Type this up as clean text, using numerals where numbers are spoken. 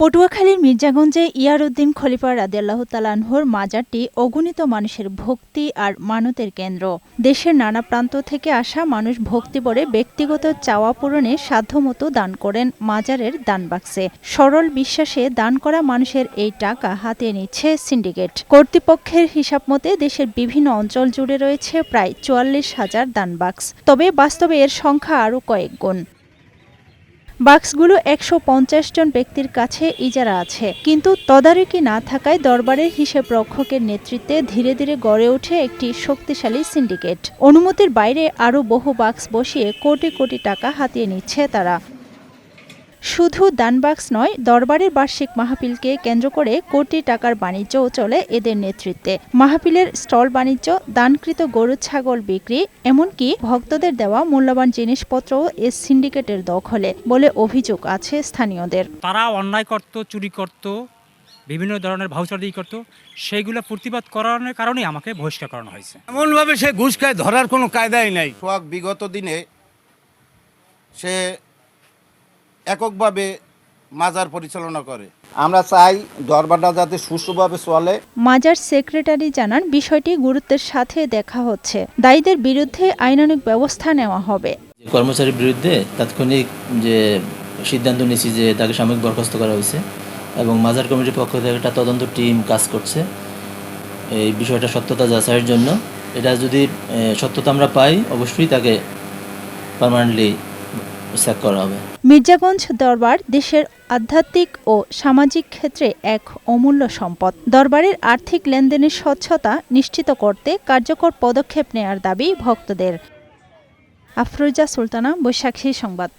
পটুয়াখালীর মির্জাগঞ্জে ইয়ারউদ্দিন খলিফা রাদিয়াল্লাহু তাআলা আনহুর মাজারটি অগণিত মানুষের ভক্তি আর মানতের কেন্দ্র। দেশের নানা প্রান্ত থেকে আসা মানুষ ভক্তিভরে ব্যক্তিগত চাওয়া পূরণে সাধ্যমতো দান করেন মাজারের দানবাক্সে। সরল বিশ্বাসে দান করা মানুষের এই টাকা হাতিয়ে নিচ্ছে সিন্ডিকেট। কর্তৃপক্ষের হিসাব মতে দেশের বিভিন্ন অঞ্চল জুড়ে রয়েছে প্রায় ৪৪,০০০ দানবাক্স। তবে বাস্তবে এর সংখ্যা আরও কয়েক গুণ। বাক্সগুলো ১৫০ জন ব্যক্তির কাছে ইজারা আছে, কিন্তু তদারকি না থাকায় দরবারের হিসেব রক্ষকের নেতৃত্বে ধীরে ধীরে গড়ে ওঠে একটি শক্তিশালী সিন্ডিকেট। অনুমতির বাইরে আরও বহু বাক্স বসিয়ে কোটি কোটি টাকা হাতিয়ে নিচ্ছে তারা। শুধু দানবাক্স নয়, দরবারের বার্ষিক মাহফিলকে কেন্দ্র করে কোটি টাকার বাণিজ্যও চলে এদের নেতৃত্বে। মাহফিলের স্টল বাণিজ্য, দানকৃত গরু ছাগল বিক্রি, এমনকি ভক্তদের দেওয়া মূল্যবান জিনিসপত্রও এ সিন্ডিকেটের দখলে বলে অভিযোগ আছে স্থানীয়দের। তারা অন্যায় করত, চুরি করত, বিভিন্ন ধরনের ভাউচার দিয়ে করত, সেইগুলো প্রতিবাদ করানোর কারণে আমাকে বহিষ্কার করানো হয়েছে। এমনভাবে সে ঘুষ খায়, ধরার কোনো কায়দাই নাই। সোহাগ বিগত দিনে সে এককভাবে মাজার পরিচালনা করে। আমরা চাই দরবারটা যাতে সুষ্ঠুভাবে চলে। মাজার সেক্রেটারি জানান, বিষয়টি গুরুত্বের সাথে দেখা হচ্ছে। দায়ীদের বিরুদ্ধে আইনানুগ ব্যবস্থা নেওয়া হবে। কর্মচারীর বিরুদ্ধে তাৎক্ষণিক যে সিদ্ধান্ত নিয়েছি যে তাকে সাময়িক বরখাস্ত করা হয়েছে এবং মাজার কমিটির পক্ষ থেকে একটা তদন্ত টিম কাজ করছে এই বিষয়টা সত্যতা যাচাইয়ের জন্য। এটা যদি সত্যতা আমরা পাই, অবশ্যই তাকে পার্মানেন্টলি স্যাক করা হবে। মির্জাগঞ্জ দরবার দেশের আধ্যাত্মিক ও সামাজিক ক্ষেত্রে এক অমূল্য সম্পদ। দরবারের আর্থিক লেনদেনের স্বচ্ছতা নিশ্চিত করতে কার্যকর পদক্ষেপ নেয়ার দাবি ভক্তদের। আফরোজা সুলতানা, বৈশাখী সংবাদ।